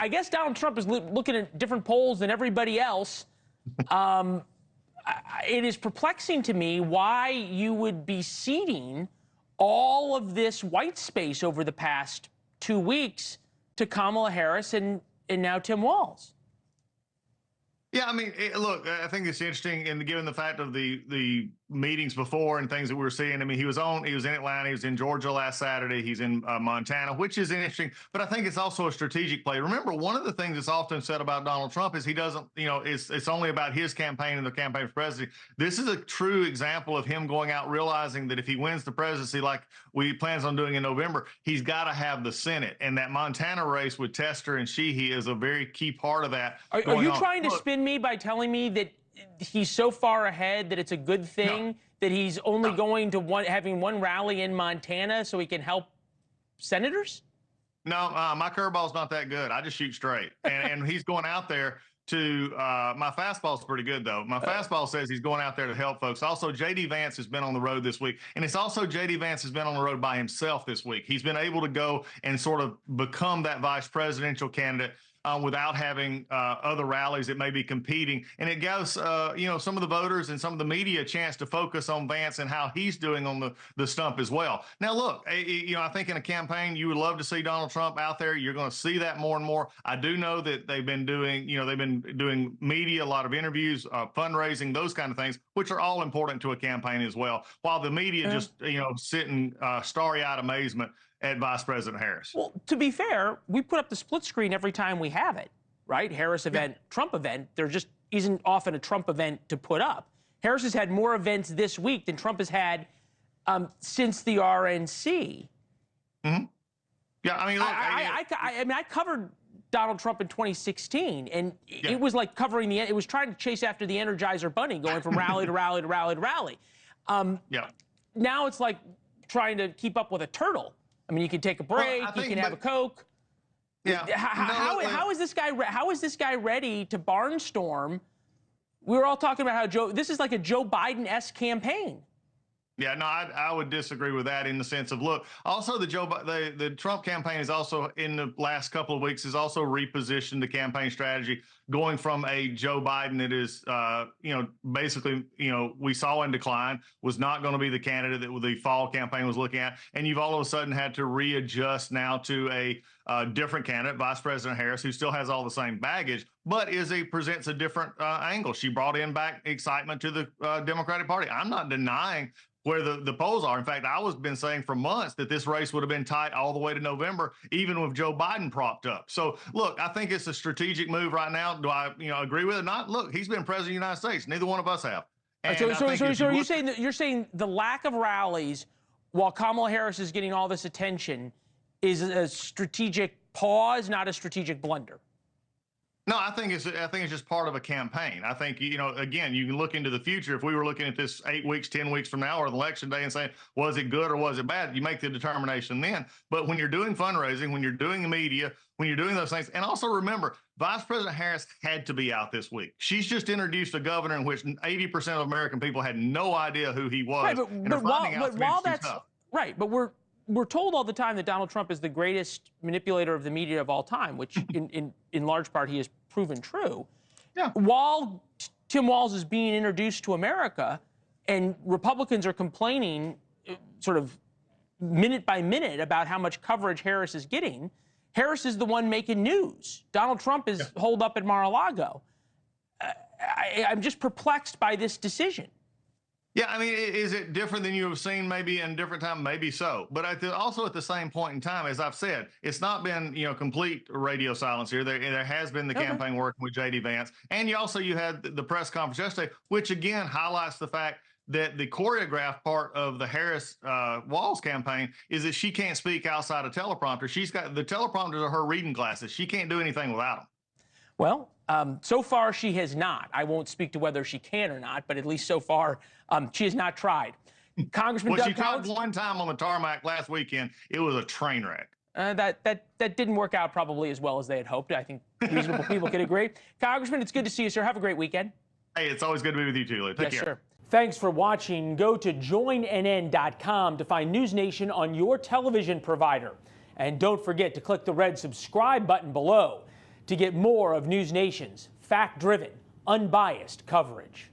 I guess Donald Trump is looking at different polls than everybody else. It is perplexing to me why you would be ceding all of this white space over the past 2 weeks to Kamala Harris and now Tim Walz. Yeah, I mean, look, I think it's interesting, and given the fact of the meetings before and things that we were seeing. I mean, he was in Atlanta, he was in Georgia last Saturday, he's in Montana, which is interesting. But I think it's also a strategic play. Remember, one of the things that's often said about Donald Trump is he doesn't, it's only about his campaign and the campaign for president. This is a true example of him going out realizing that if he wins the presidency, like he plans on doing in November, he's got to have the Senate, and that Montana race with Tester and Sheehy is a very key part of that. Are you trying to spin me by telling me that he's so far ahead that it's a good thing that he's only going to having one rally in Montana so he can help senators? No, my curveball's not that good. I just shoot straight. And he's going out there to my fastball's pretty good, though. My fastball says he's going out there to help folks. Also, J.D. Vance has been on the road this week. And it's also J.D. Vance has been on the road by himself this week. He's been able to go and sort of become that vice presidential candidate without having other rallies that may be competing. And it gives, some of the voters and some of the media a chance to focus on Vance and how he's doing on the stump as well. Now, look, I think in a campaign, you would love to see Donald Trump out there. You're going to see that more and more. I do know that they've been doing media, a lot of interviews, fundraising, those kind of things, which are all important to a campaign as well, while the media just, sit in starry-eyed amazement at Vice President Harris. Well, to be fair, we put up the split screen every time we have it, right? Harris event, Trump event. There just isn't often a Trump event to put up. Harris has had more events this week than Trump has had since the RNC. Mm-hmm. Yeah, I mean, look, I covered Donald Trump in 2016, and it was like covering it was trying to chase after the Energizer Bunny, going from rally to rally to rally to rally. Now it's like trying to keep up with a turtle. I mean, you can take a break, you can have a Coke. Yeah. How is this guy ready to barnstorm? We were all talking about how this is like a Joe Biden-esque campaign. Yeah, no, I would disagree with that in the sense of, look, also the Trump campaign is also in the last couple of weeks has also repositioned the campaign strategy, going from a Joe Biden that is, basically, we saw in decline, was not going to be the candidate that the fall campaign was looking at. And you've all of a sudden had to readjust now to a different candidate, Vice President Harris, who still has all the same baggage, but presents a different angle. She brought back excitement to the Democratic Party. I'm not denying where the polls are. In fact, I was been saying for months that this race would have been tight all the way to November, even with Joe Biden propped up. So, look, I think it's a strategic move right now. Do I, agree with it or not? Look, he's been president of the United States. Neither one of us have. So you're saying the lack of rallies while Kamala Harris is getting all this attention is a strategic pause, not a strategic blunder? No, I think it's just part of a campaign. I think, again, you can look into the future. If we were looking at this 8 weeks, 10 weeks from now, or election day and saying, was it good or was it bad? You make the determination then. But when you're doing fundraising, when you're doing the media, when you're doing those things, and also remember, Vice President Harris had to be out this week. She's just introduced a governor in which 80% of American people had no idea who he was. Right, but we're told all the time that Donald Trump is the greatest manipulator of the media of all time, which in large part he has proven true. Yeah. While Tim Walz is being introduced to America and Republicans are complaining sort of minute by minute about how much coverage Harris is getting, Harris is the one making news. Donald Trump is holed up at Mar-a-Lago. I'm just perplexed by this decision. Yeah, I mean, is it different than you have seen maybe in a different time? Maybe so. But also at the same point in time, as I've said, it's not been, complete radio silence here. There has been the campaign working with J.D. Vance. And you had the press conference yesterday, which again highlights the fact that the choreographed part of the Harris-Walz campaign is that she can't speak outside a teleprompter. She's got the teleprompters are her reading glasses. She can't do anything without them. Well, so far she has not. I won't speak to whether she can or not, but at least so far she has not tried. Congressman Doug, she tried one time on the tarmac last weekend. It was a train wreck. That didn't work out probably as well as they had hoped. I think reasonable people could agree. Congressman, it's good to see you, sir. Have a great weekend. Hey, it's always good to be with you, Julie. Take care. Sir. Thanks for watching. Go to joinnn.com to find NewsNation on your television provider. And don't forget to click the red subscribe button below. to get more of NewsNation's fact-driven, unbiased coverage.